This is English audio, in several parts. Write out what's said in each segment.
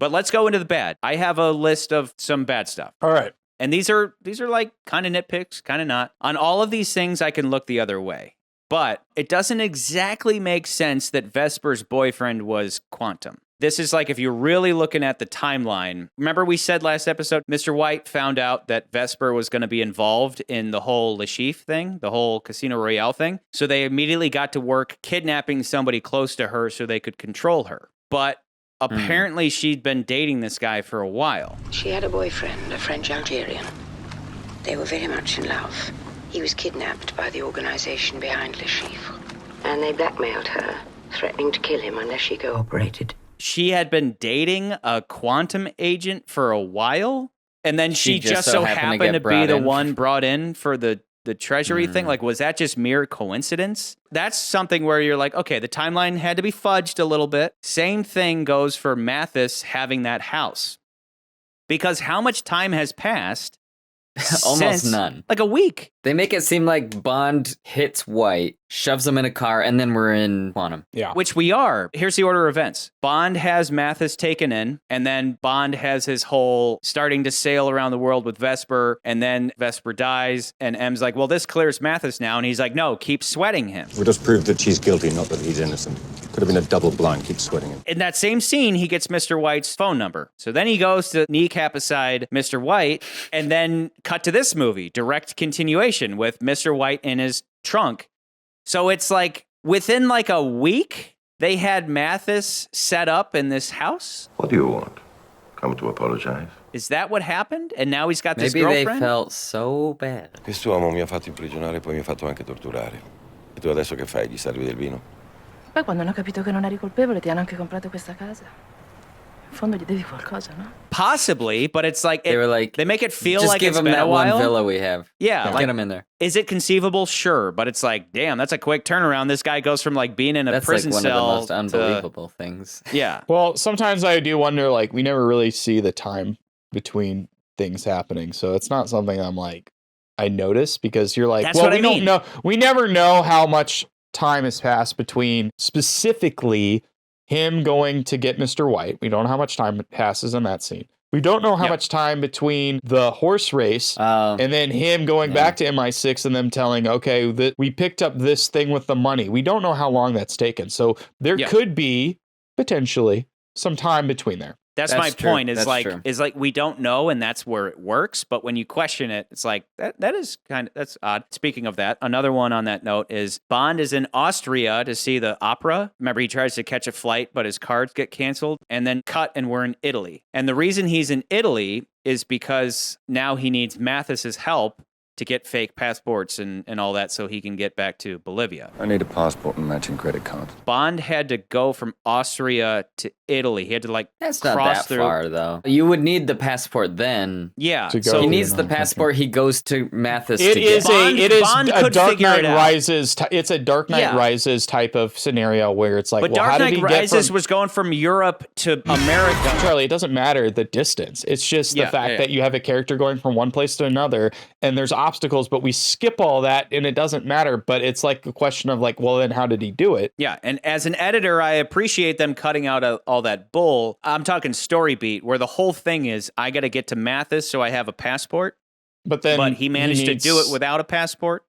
But let's go into the bad. I have a list of some bad stuff. All right. And these are like kind of nitpicks, kind of not. On all of these things, I can look the other way. But it doesn't exactly make sense that Vesper's boyfriend was Quantum. This is like if you're really looking at the timeline. Remember we said last episode, Mr. White found out that Vesper was going to be involved in the whole Le Chiffre thing, the whole Casino Royale thing. So they immediately got to work kidnapping somebody close to her so they could control her. But apparently she'd been dating this guy for a while. She had a boyfriend, a French Algerian. They were very much in love. He was kidnapped by the organization behind Le Chiffre. And they blackmailed her, threatening to kill him unless she cooperated. She had been dating a quantum agent for a while, and then she just so happened to be the one brought in for the treasury thing. Like, was that just mere coincidence? That's something where you're like, okay, the timeline had to be fudged a little bit. Same thing goes for Mathis having that house. Because how much time has passed? Almost none. Like a week. They make it seem like Bond hits White, shoves him in a car, and then we're in Quantum. Yeah. Which we are. Here's the order of events. Bond has Mathis taken in, and then Bond has his whole starting to sail around the world with Vesper, and then Vesper dies, and M's like, well, this clears Mathis now, and he's like, no, keep sweating him. We just proved that she's guilty, not that he's innocent. Could have been a double blind, keep sweating him. In that same scene, he gets Mr. White's phone number. So then he goes to kneecap aside Mr. White, and then cut to this movie, direct continuation with Mr. White in his trunk. So it's like within like a week, they had Mathis set up in this house. What do you want? Come to apologize? Is that what happened? And now he's got this Maybe girlfriend? they felt so bad. Quest'uomo mi ha fatto imprigionare e poi mi ha fatto anche torturare. E tu adesso che fai? Gli servi del vino? Poi quando hanno capito che non eri colpevole ti hanno anche comprato questa casa. In fondo gli devi qualcosa, no? Possibly, but it's like, They were like, they make it feel just like give it's him been that a while. one villa we have. Yeah, like, get him in there. Is it conceivable? Sure, but it's like, damn, that's a quick turnaround. This guy goes from like being in a That's prison like one cell of the most unbelievable things. Yeah. Well, sometimes I do wonder, like, we never really see the time between things happening. So it's not something I'm like, I notice, because you're like, That's well, what we I don't mean. know. We never know how much time has passed between specifically him going to get Mr. White. We don't know how much time passes in that scene. We don't know how much time between the horse race and then him going back to MI6 and them telling, okay, that we picked up this thing with the money. We don't know how long that's taken. So there could be potentially some time between there. That's my point. Is like we don't know, and that's where it works. But when you question it, it's like that is that's odd. Speaking of that, another one on that note is Bond is in Austria to see the opera. Remember, he tries to catch a flight, but his cards get canceled, and then cut, and we're in Italy. And the reason he's in Italy is because now he needs Mathis's help to get fake passports and all that so he can get back to Bolivia. I need a passport and matching credit card. Bond had to go from Austria to Italy. He had to That's cross not that through. far, though. You would need the passport then. Yeah. So he needs the passport. He goes to Mathis It to is get. Bond a could Dark figure Knight it out. Rises. It's a Dark Knight Rises type of scenario where it's like, But well, Dark how did Knight he get Rises from... was going from Europe to America. Charlie, it doesn't matter the distance. It's just the fact that you have a character going from one place to another, and there's obstacles, but we skip all that, and it doesn't matter. But it's like a question of like, well, then how did he do it? Yeah, and as an editor, I appreciate them cutting out all that bull. I'm talking story beat, where the whole thing is, I got to get to Mathis so I have a passport. But he managed to do it without a passport.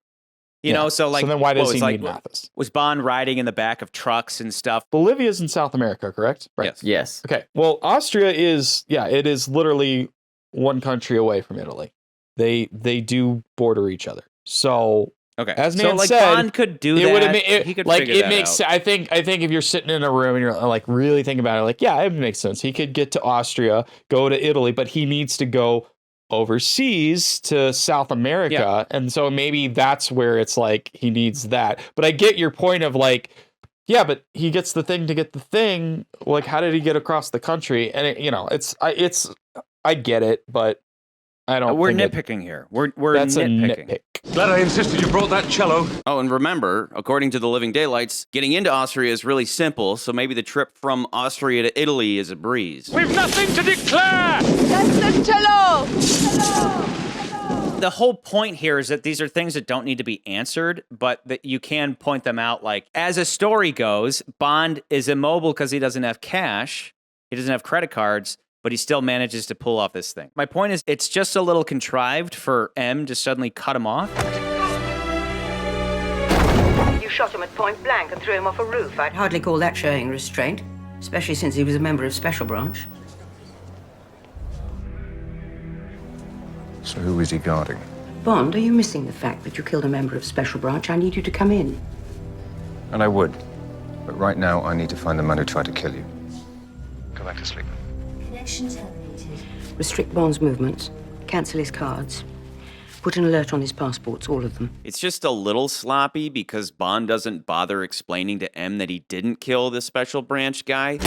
You know, so then why does he need Mathis? Was Bond riding in the back of trucks and stuff? Bolivia's in South America, correct? Right. Yes. Okay. Well, Austria is, it is literally one country away from Italy. They do border each other. So, as Nan said, Bond could do that. He could figure that makes. out. I think if you're sitting in a room and you're like really thinking about it, like, yeah, it makes sense. He could get to Austria, go to Italy, but he needs to go overseas to South America, and so maybe that's where it's like he needs that. But I get your point of like, yeah, but he gets the thing to get the thing. Like, how did he get across the country? And I get it, but I don't. We're nitpicking here. We're that's nitpicking. A nitpick. Glad I insisted you brought that cello. Oh, and remember, according to the Living Daylights, getting into Austria is really simple, so maybe the trip from Austria to Italy is a breeze. We've nothing to declare! That's the cello! The whole point here is that these are things that don't need to be answered, but that you can point them out. Like, as a story goes, Bond is immobile because he doesn't have cash. He doesn't have credit cards, but he still manages to pull off this thing. My point is, it's just a little contrived for M to suddenly cut him off. You shot him at point blank and threw him off a roof. I'd hardly call that showing restraint, especially since he was a member of Special Branch. So who is he guarding? Bond, are you missing the fact that you killed a member of Special Branch? I need you to come in. And I would. But right now, I need to find the man who tried to kill you. Go back to sleep. Connection terminated. Restrict Bond's movements. Cancel his cards. Put an alert on his passports, all of them. It's just a little sloppy because Bond doesn't bother explaining to M that he didn't kill the Special Branch guy.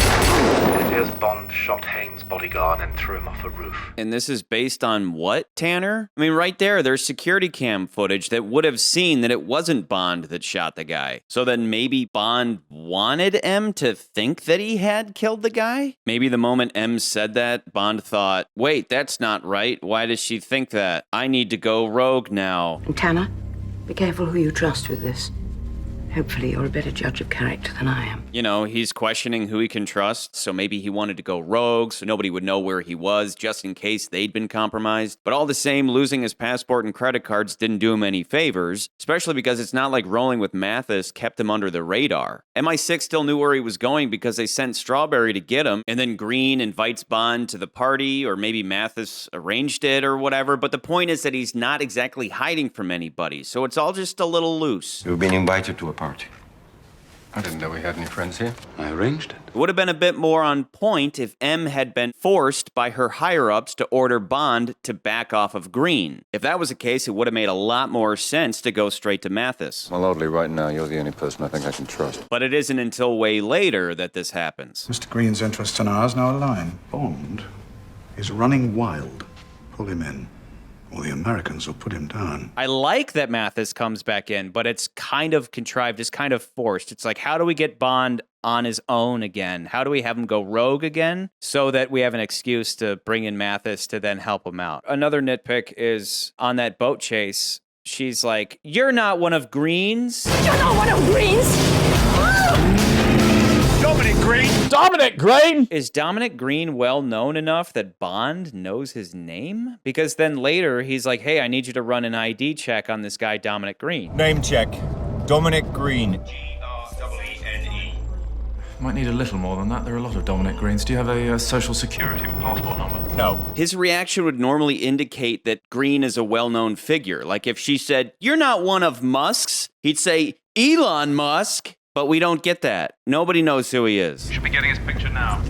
Here's Bond shot Haynes' bodyguard and threw him off a roof. And this is based on what, Tanner? I mean, right there's security cam footage that would have seen that it wasn't Bond that shot the guy. So then maybe Bond wanted M to think that he had killed the guy? Maybe the moment M said that, Bond thought, wait, that's not right. Why does she think that? I need to go rogue now. And Tanner, be careful who you trust with this. Hopefully you're a better judge of character than I am. You know, he's questioning who he can trust, so maybe he wanted to go rogue so nobody would know where he was just in case they'd been compromised. But all the same, losing his passport and credit cards didn't do him any favors, especially because it's not like rolling with Mathis kept him under the radar. MI6 still knew where he was going because they sent Strawberry to get him, and then Green invites Bond to the party, or maybe Mathis arranged it or whatever. But the point is that he's not exactly hiding from anybody, so it's all just a little loose. You've been invited to a party. I didn't know we had any friends here. I arranged it. It would have been a bit more on point if M had been forced by her higher-ups to order Bond to back off of Green. If that was the case, it would have made a lot more sense to go straight to Mathis. Well, oddly, right now, you're the only person I think I can trust. But it isn't until way later that this happens. Mr. Green's interests and ours now align. Bond is running wild. Pull him in, or the Americans will put him down. I like that Mathis comes back in, but it's kind of contrived, it's kind of forced. It's like, how do we get Bond on his own again? How do we have him go rogue again so that we have an excuse to bring in Mathis to then help him out? Another nitpick is on that boat chase, she's like, you're not one of Green's. You're not one of Green's! Dominic Green! Is Dominic Green well known enough that Bond knows his name? Because then later he's like, hey, I need you to run an ID check on this guy, Dominic Green. Name check. Dominic Green. Green. Might need a little more than that. There are a lot of Dominic Greens. Do you have a social security or passport number? No. His reaction would normally indicate that Green is a well-known figure. Like if she said, you're not one of Musk's, he'd say, Elon Musk. But we don't get that. Nobody knows who he is. Should be getting his picture now.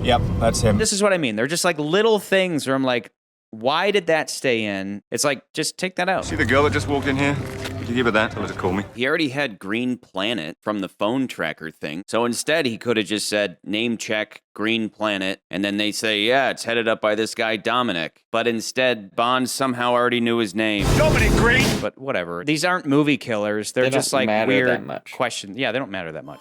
Yep, that's him. This is what I mean. They're just like little things where I'm like, why did that stay in? It's like, just take that out. See the girl that just walked in here? Did you give her that? Tell her to call me. He already had Green Planet from the phone tracker thing. So instead, he could have just said, name check, Green Planet. And then they say, yeah, it's headed up by this guy, Dominic. But instead, Bond somehow already knew his name. Dominic Green! But whatever. These aren't movie killers. They're They just don't like matter weird that much. questions. Yeah, they don't matter that much.